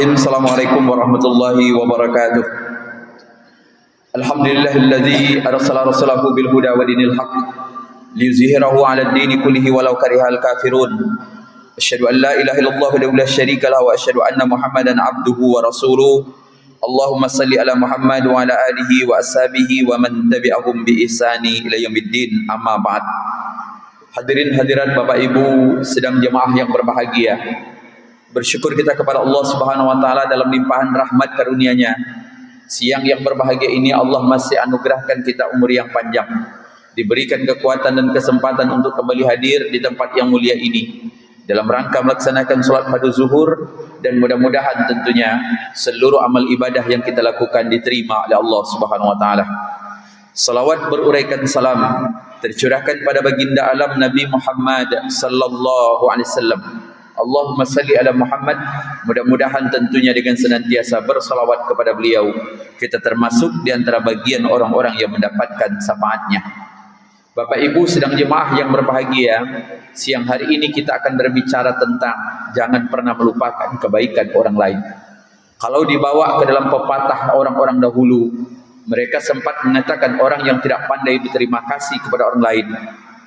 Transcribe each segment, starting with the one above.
Assalamualaikum warahmatullahi wabarakatuh. Alhamdulillahilladzi arsala rasulahu bil huda wa dinil haqq liyuzhirahu 'ala ad-dini kullihi walau karihal kafirun. Asyhadu an la ilaha illallah wahdahu la syarika lahu wa asyhadu anna Muhammadan 'abduhu wa rasuluh. Allahumma salli ala Muhammad wa ala alihi wa ashabihi wa man tabi'ahum bi ihsani ila yaumiddin. Amma ba'd. Hadirin hadirat Bapak Ibu sedang jemaah yang berbahagia. Bersyukur kita kepada Allah Subhanahu wa taala dalam limpahan rahmat karunia-Nya. Siang yang berbahagia ini Allah masih anugerahkan kita umur yang panjang. Diberikan kekuatan dan kesempatan untuk kembali hadir di tempat yang mulia ini dalam rangka melaksanakan salat fardu zuhur, dan mudah-mudahan tentunya seluruh amal ibadah yang kita lakukan diterima oleh Allah Subhanahu wa taala. Salawat beruraikan salam tercurahkan pada baginda alam Nabi Muhammad sallallahu alaihi wasallam. Allahumma salli ala Muhammad. Mudah-mudahan tentunya dengan senantiasa bersalawat kepada beliau, kita termasuk di antara bagian orang-orang yang mendapatkan syafaatnya. Bapak Ibu sedang jemaah yang berbahagia, siang hari ini kita akan berbicara tentang jangan pernah melupakan kebaikan orang lain. Kalau dibawa ke dalam pepatah orang-orang dahulu, mereka sempat mengatakan orang yang tidak pandai berterima kasih kepada orang lain,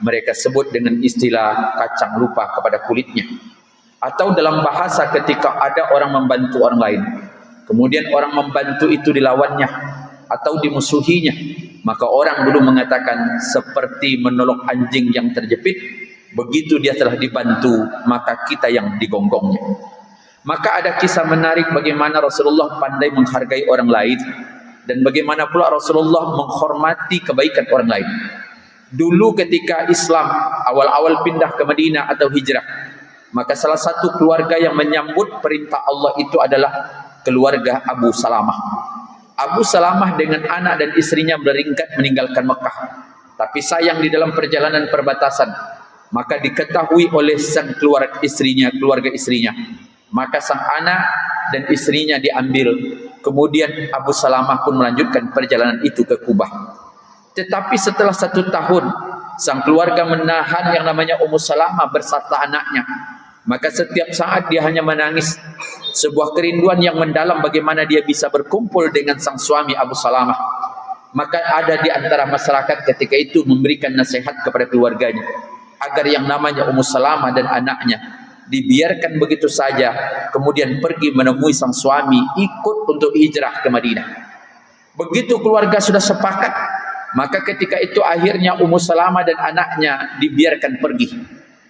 mereka sebut dengan istilah kacang lupa kepada kulitnya. Atau dalam bahasa ketika ada orang membantu orang lain, kemudian orang membantu itu dilawannya atau dimusuhinya, maka orang dulu mengatakan seperti menolong anjing yang terjepit, begitu dia telah dibantu maka kita yang digonggongnya. Maka ada kisah menarik bagaimana Rasulullah pandai menghargai orang lain, dan bagaimana pula Rasulullah menghormati kebaikan orang lain. Dulu ketika Islam awal-awal pindah ke Madinah atau hijrah, maka salah satu keluarga yang menyambut perintah Allah itu adalah keluarga Abu Salamah. Abu Salamah dengan anak dan istrinya beringkat meninggalkan Mekah. Tapi sayang di dalam perjalanan perbatasan, maka diketahui oleh sang keluarga istrinya. Maka sang anak dan istrinya diambil. Kemudian Abu Salamah pun melanjutkan perjalanan itu ke Kubah. Tetapi setelah 1 tahun, sang keluarga menahan yang namanya Ummu Salamah berserta anaknya. Maka setiap saat dia hanya menangis, sebuah kerinduan yang mendalam bagaimana dia bisa berkumpul dengan sang suami Abu Salamah. Maka ada di antara masyarakat ketika itu memberikan nasihat kepada keluarganya agar yang namanya Ummu Salamah dan anaknya dibiarkan begitu saja, kemudian pergi menemui sang suami, ikut untuk hijrah ke Madinah. Begitu keluarga sudah sepakat, maka ketika itu akhirnya Ummu Salamah dan anaknya dibiarkan pergi.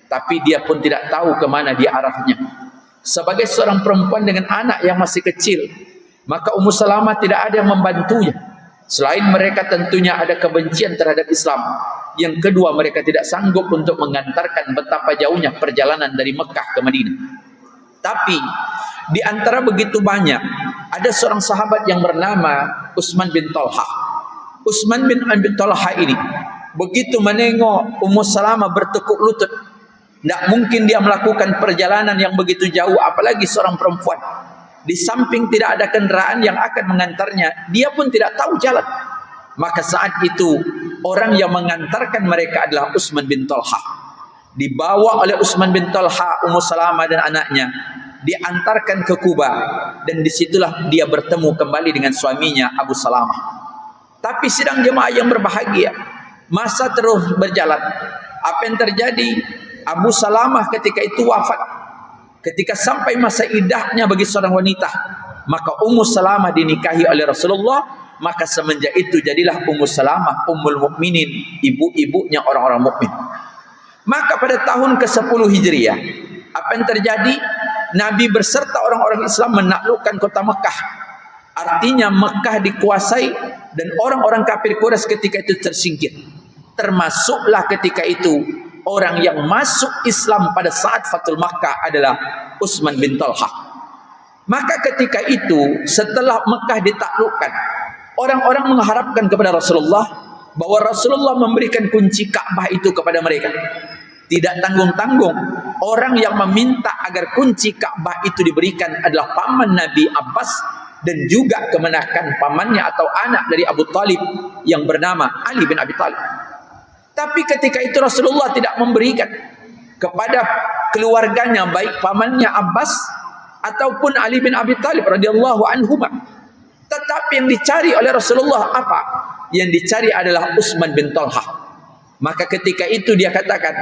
Tapi dia pun tidak tahu kemana dia arahnya. Sebagai seorang perempuan dengan anak yang masih kecil, maka Ummu Salamah tidak ada yang membantunya. Selain mereka tentunya ada kebencian terhadap Islam. Yang kedua, mereka tidak sanggup untuk mengantarkan betapa jauhnya perjalanan dari Mekah ke Madinah. Tapi di antara begitu banyak, ada seorang sahabat yang bernama Utsman bin Talha. Utsman bin Talha ini begitu menengok Ummu Salamah bertekuk lutut, tidak mungkin dia melakukan perjalanan yang begitu jauh, apalagi seorang perempuan. Di samping tidak ada kendaraan yang akan mengantarnya, dia pun tidak tahu jalan. Maka saat itu orang yang mengantarkan mereka adalah Utsman bin Talha. Dibawa oleh Utsman bin Talha Ummu Salamah dan anaknya, diantarkan ke Kuba, dan disitulah dia bertemu kembali dengan suaminya Abu Salamah. Tapi sedang jemaah yang berbahagia, masa terus berjalan. Apa yang terjadi? Abu Salamah ketika itu wafat. Ketika sampai masa iddahnya bagi seorang wanita, maka Ummu Salamah dinikahi oleh Rasulullah. Maka semenjak itu jadilah Ummu Salamah Ummul Mukminin, ibu-ibunya orang-orang mukmin. Maka pada tahun ke-10 Hijriah, apa yang terjadi? Nabi berserta orang-orang Islam menaklukkan kota Mekah. Artinya Mekah dikuasai dan orang-orang kafir Quraisy ketika itu tersingkir. Termasuklah ketika itu orang yang masuk Islam pada saat Fathul Makkah adalah Utsman bin Talha. Maka ketika itu setelah Mekah ditaklukkan, orang-orang mengharapkan kepada Rasulullah bahwa Rasulullah memberikan kunci Ka'bah itu kepada mereka. Tidak tanggung-tanggung, orang yang meminta agar kunci Ka'bah itu diberikan adalah paman Nabi Abbas, dan juga kemenakan pamannya atau anak dari Abu Talib yang bernama Ali bin Abi Talib. Tapi ketika itu Rasulullah tidak memberikan kepada keluarganya, baik pamannya Abbas ataupun Ali bin Abi Thalib radhiyallahu anhuma. Tetapi yang dicari oleh Rasulullah apa? Yang dicari adalah Utsman bin Talha. Maka ketika itu dia katakan,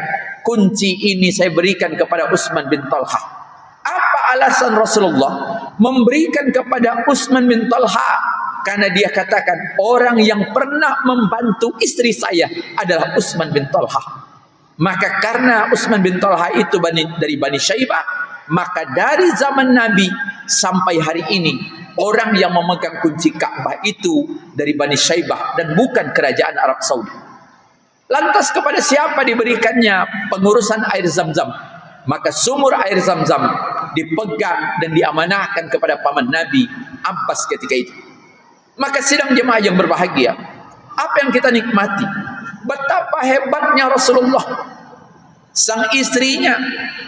kunci ini saya berikan kepada Utsman bin Talha. Apa alasan Rasulullah memberikan kepada Utsman bin Talha? Karena dia katakan, orang yang pernah membantu istri saya adalah Utsman bin Talha. Maka karena Utsman bin Talha itu dari Bani Syaibah, maka dari zaman Nabi sampai hari ini, orang yang memegang kunci Ka'bah itu dari Bani Syaibah dan bukan kerajaan Arab Saudi. Lantas kepada siapa diberikannya pengurusan air Zam-Zam? Maka sumur air Zam-Zam dipegang dan diamanahkan kepada paman Nabi Abbas ketika itu. Maka sidang jemaah yang berbahagia, apa yang kita nikmati? Betapa hebatnya Rasulullah. Sang istrinya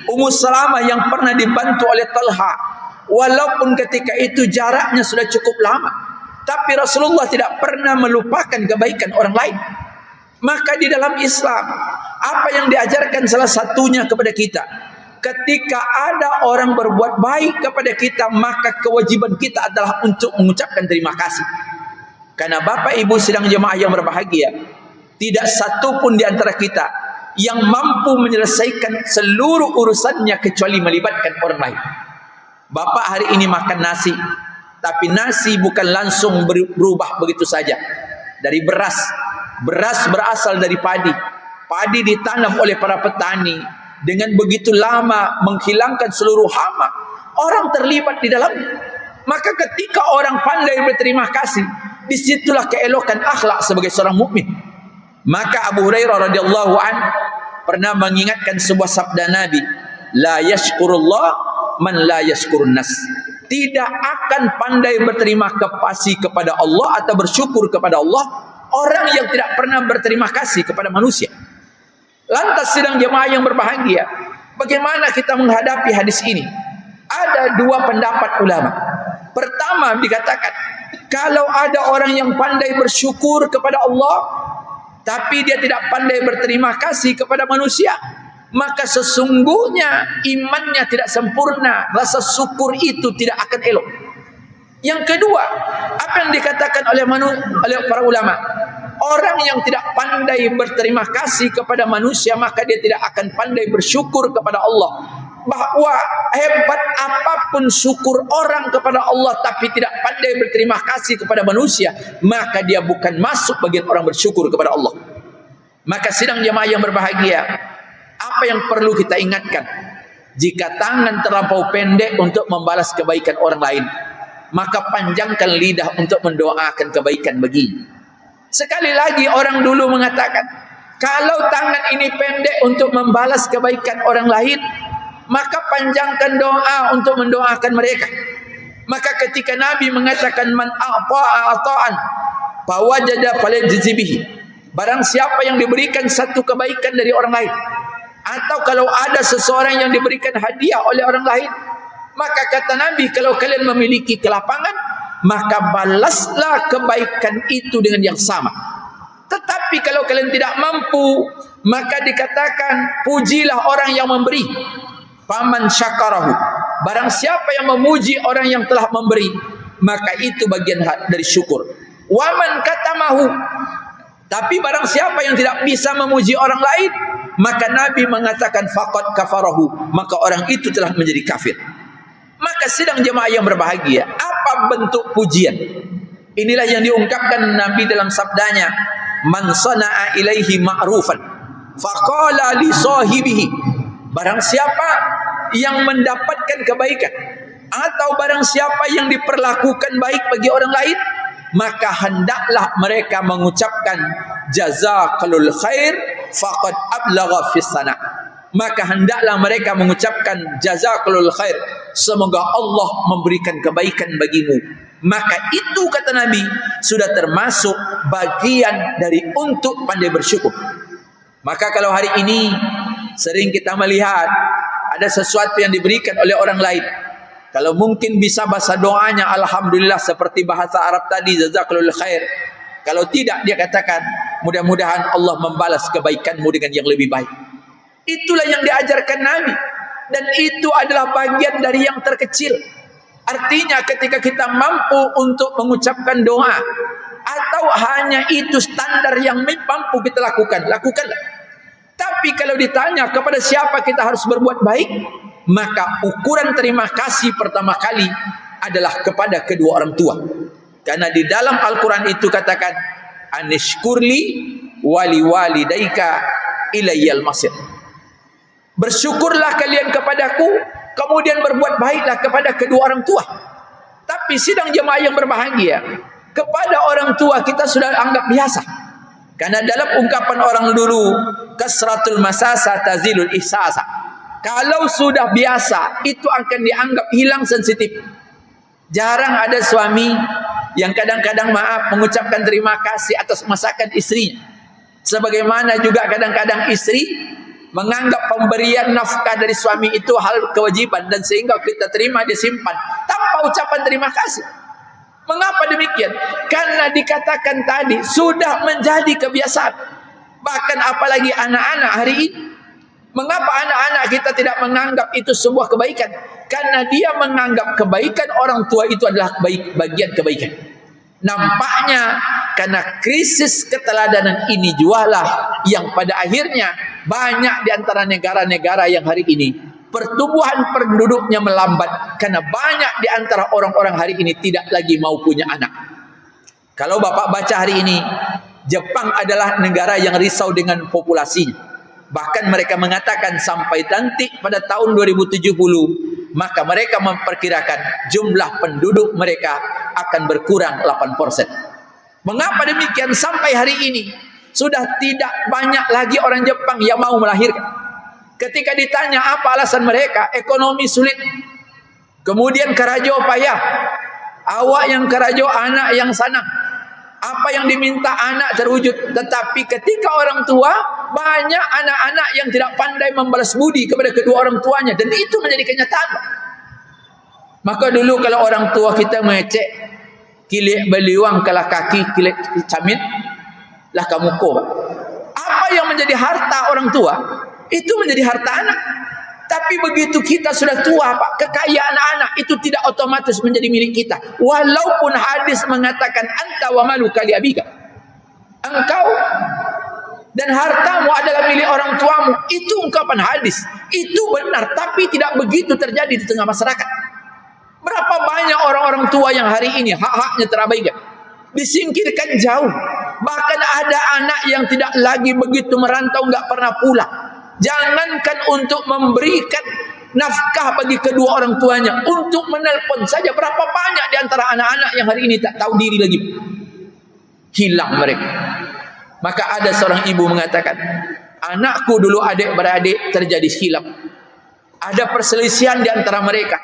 Ummu Salamah yang pernah dibantu oleh Talha, walaupun ketika itu jaraknya sudah cukup lama, tapi Rasulullah tidak pernah melupakan kebaikan orang lain. Maka di dalam Islam, apa yang diajarkan salah satunya kepada kita, ketika ada orang berbuat baik kepada kita, maka kewajiban kita adalah untuk mengucapkan terima kasih. Karena Bapak Ibu sidang jemaah yang berbahagia, tidak satu pun di antara kita yang mampu menyelesaikan seluruh urusannya kecuali melibatkan orang lain. Bapak hari ini makan nasi, tapi nasi bukan langsung berubah begitu saja. Dari beras, beras berasal dari padi, padi ditanam oleh para petani dengan begitu lama menghilangkan seluruh hama, orang terlibat di dalamnya. Maka ketika orang pandai berterima kasih, disitulah keelokan akhlak sebagai seorang mukmin. Maka Abu Hurairah radhiyallahu an pernah mengingatkan sebuah sabda Nabi, la yashkurullah man la yashkurun nas. Tidak akan pandai berterima kasih kepada Allah atau bersyukur kepada Allah orang yang tidak pernah berterima kasih kepada manusia. Lantas sidang jemaah yang berbahagia, bagaimana kita menghadapi hadis ini? Ada dua pendapat ulama. Pertama dikatakan, kalau ada orang yang pandai bersyukur kepada Allah, tapi dia tidak pandai berterima kasih kepada manusia, maka sesungguhnya imannya tidak sempurna, rasa syukur itu tidak akan elok. Yang kedua, apa yang dikatakan oleh para ulama, orang yang tidak pandai berterima kasih kepada manusia, maka dia tidak akan pandai bersyukur kepada Allah. Bahwa hebat apapun syukur orang kepada Allah tapi tidak pandai berterima kasih kepada manusia, maka dia bukan masuk bagian orang bersyukur kepada Allah. Maka sidang jemaah yang berbahagia, apa yang perlu kita ingatkan? Jika tangan terlampau pendek untuk membalas kebaikan orang lain, maka panjangkan lidah untuk mendoakan kebaikan baginya. Sekali lagi orang dulu mengatakan, kalau tangan ini pendek untuk membalas kebaikan orang lain, maka panjangkan doa untuk mendoakan mereka. Maka ketika Nabi mengatakan man a'ta'an fawajada falyajzi bihi, barang siapa yang diberikan satu kebaikan dari orang lain, atau kalau ada seseorang yang diberikan hadiah oleh orang lain, maka kata Nabi, kalau kalian memiliki kelapangan, maka balaslah kebaikan itu dengan yang sama. Tetapi kalau kalian tidak mampu, maka dikatakan pujilah orang yang memberi. Faman syakarahu, barang siapa yang memuji orang yang telah memberi, maka itu bagian dari syukur. Waman katamahu, tapi barang siapa yang tidak bisa memuji orang lain, maka Nabi mengatakan faqad kafarahu, maka orang itu telah menjadi kafir. Maka sidang jemaah yang berbahagia, apa bentuk pujian? Inilah yang diungkapkan Nabi dalam sabdanya, man sana'a ilaihi ma'rufan faqala li sahibihi, barang siapa yang mendapatkan kebaikan atau barang siapa yang diperlakukan baik bagi orang lain, maka hendaklah mereka mengucapkan jazakalul khair faqad ablagha fis sana. Maka hendaklah mereka mengucapkan jazakalul khair, semoga Allah memberikan kebaikan bagimu. Maka itu kata Nabi sudah termasuk bagian dari untuk pandai bersyukur. Maka kalau hari ini sering kita melihat ada sesuatu yang diberikan oleh orang lain, kalau mungkin bisa bahasa doanya alhamdulillah seperti bahasa Arab tadi jazakalul khair. Kalau tidak dia katakan mudah-mudahan Allah membalas kebaikanmu dengan yang lebih baik. Itulah yang diajarkan Nabi. dan itu adalah bagian dari yang terkecil. Artinya ketika kita mampu untuk mengucapkan doa, atau hanya itu standar yang mampu kita lakukan, lakukanlah. Tapi kalau ditanya kepada siapa kita harus berbuat baik, maka ukuran terima kasih pertama kali adalah kepada kedua orang tua. Karena di dalam Al-Quran itu katakan, anishkurli wali walidaika ilayyal masir. Bersyukurlah kalian kepadaku, kemudian berbuat baiklah kepada kedua orang tua. Tapi sidang jemaah yang berbahagia, kepada orang tua kita sudah anggap biasa. Karena dalam ungkapan orang dulu, kasratul masasa tazilul ihsasa. Kalau sudah biasa, itu akan dianggap hilang sensitif. Jarang ada suami yang kadang-kadang mengucapkan terima kasih atas masakan istrinya. Sebagaimana juga kadang-kadang istri menganggap pemberian nafkah dari suami itu hal kewajiban, dan sehingga kita terima, disimpan tanpa ucapan terima kasih. Mengapa demikian? Karena dikatakan tadi sudah menjadi kebiasaan. Bahkan apalagi anak-anak hari ini. Mengapa anak-anak kita tidak menganggap itu sebuah kebaikan? Karena dia menganggap kebaikan orang tua itu adalah bagian kebaikan. Nampaknya karena krisis keteladanan ini jualah yang pada akhirnya banyak di antara negara-negara yang hari ini pertumbuhan penduduknya melambat, karena banyak di antara orang-orang hari ini tidak lagi mau punya anak. Kalau Bapak baca hari ini, Jepang adalah negara yang risau dengan populasinya. Bahkan mereka mengatakan sampai nanti pada tahun 2070, maka mereka memperkirakan jumlah penduduk mereka akan berkurang 8%. Mengapa demikian? Sampai hari ini sudah tidak banyak lagi orang Jepang yang mau melahirkan. Ketika ditanya apa alasan mereka, ekonomi sulit, kemudian karajo payah, awak yang karajo, anak yang sanang. Apa yang diminta anak terwujud. Tetapi ketika orang tua, banyak anak-anak yang tidak pandai membalas budi kepada kedua orang tuanya, dan itu menjadi kenyataan. Maka dulu kalau orang tua kita mengecek, kilik beliwang kalah kaki, kilik camit lah kamu ko. Apa yang menjadi harta orang tua, itu menjadi harta anak. Tapi begitu kita sudah tua, Pak, kekayaan anak itu tidak otomatis menjadi milik kita. Walaupun hadis mengatakan anta wa maluka li abika. Engkau dan hartamu adalah milik orang tuamu. Itu ungkapan hadis. Itu benar, tapi tidak begitu terjadi di tengah masyarakat. Berapa banyak orang-orang tua yang hari ini hak-haknya terabaikan, disingkirkan jauh. Bahkan ada anak yang tidak lagi begitu merantau, nggak pernah pulang. Jangankan untuk memberikan nafkah bagi kedua orang tuanya, untuk menelpon saja berapa banyak di antara anak-anak yang hari ini tak tahu diri lagi. Hilang mereka. Maka ada seorang ibu mengatakan, anakku dulu adik-beradik terjadi hilaf. Ada perselisihan di antara mereka.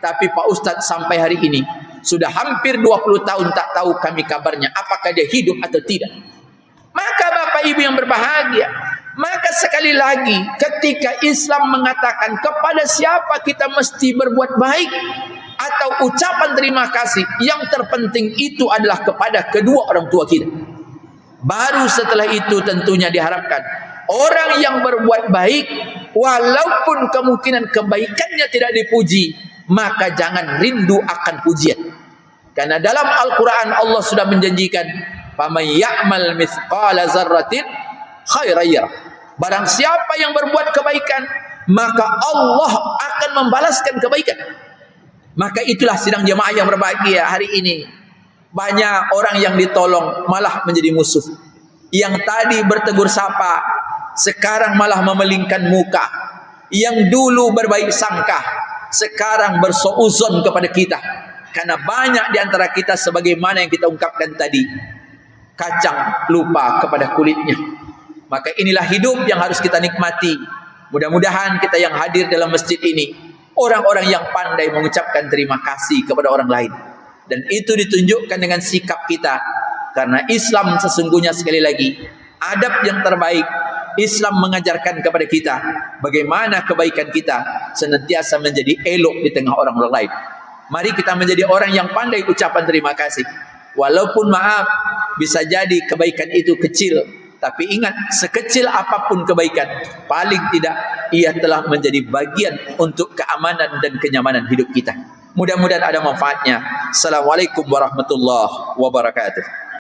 Tapi Pak Ustadz sampai hari ini sudah hampir 20 tahun tak tahu kami kabarnya, apakah dia hidup atau tidak. Maka Bapak Ibu yang berbahagia, maka sekali lagi ketika Islam mengatakan kepada siapa kita mesti berbuat baik atau ucapan terima kasih, yang terpenting itu adalah kepada kedua orang tua kita. Baru setelah itu tentunya diharapkan orang yang berbuat baik, walaupun kemungkinan kebaikannya tidak dipuji, maka jangan rindu akan pujian. Karena dalam Al-Quran Allah sudah menjanjikan, faman ya'mal mithqala dzarratin khairan yarah. Barang siapa yang berbuat kebaikan, maka Allah akan membalaskan kebaikan. Maka itulah sidang jemaah yang berbahagia hari ini. Banyak orang yang ditolong malah menjadi musuh. Yang tadi bertegur sapa, sekarang malah memelingkan muka. Yang dulu berbaik sangka, sekarang bersuuzon kepada kita. Karena banyak di antara kita sebagaimana yang kita ungkapkan tadi, kacang lupa kepada kulitnya. Maka inilah hidup yang harus kita nikmati. Mudah-mudahan kita yang hadir dalam masjid ini, orang-orang yang pandai mengucapkan terima kasih kepada orang lain. Dan itu ditunjukkan dengan sikap kita. Karena Islam sesungguhnya sekali lagi, adab yang terbaik, Islam mengajarkan kepada kita bagaimana kebaikan kita senantiasa menjadi elok di tengah orang-orang lain. Mari kita menjadi orang yang pandai ucapan terima kasih. Walaupun maaf, bisa jadi kebaikan itu kecil, Tapi ingat, sekecil apapun kebaikan, paling tidak ia telah menjadi bagian untuk keamanan dan kenyamanan hidup kita. Mudah-mudahan ada manfaatnya. Assalamualaikum warahmatullahi wabarakatuh.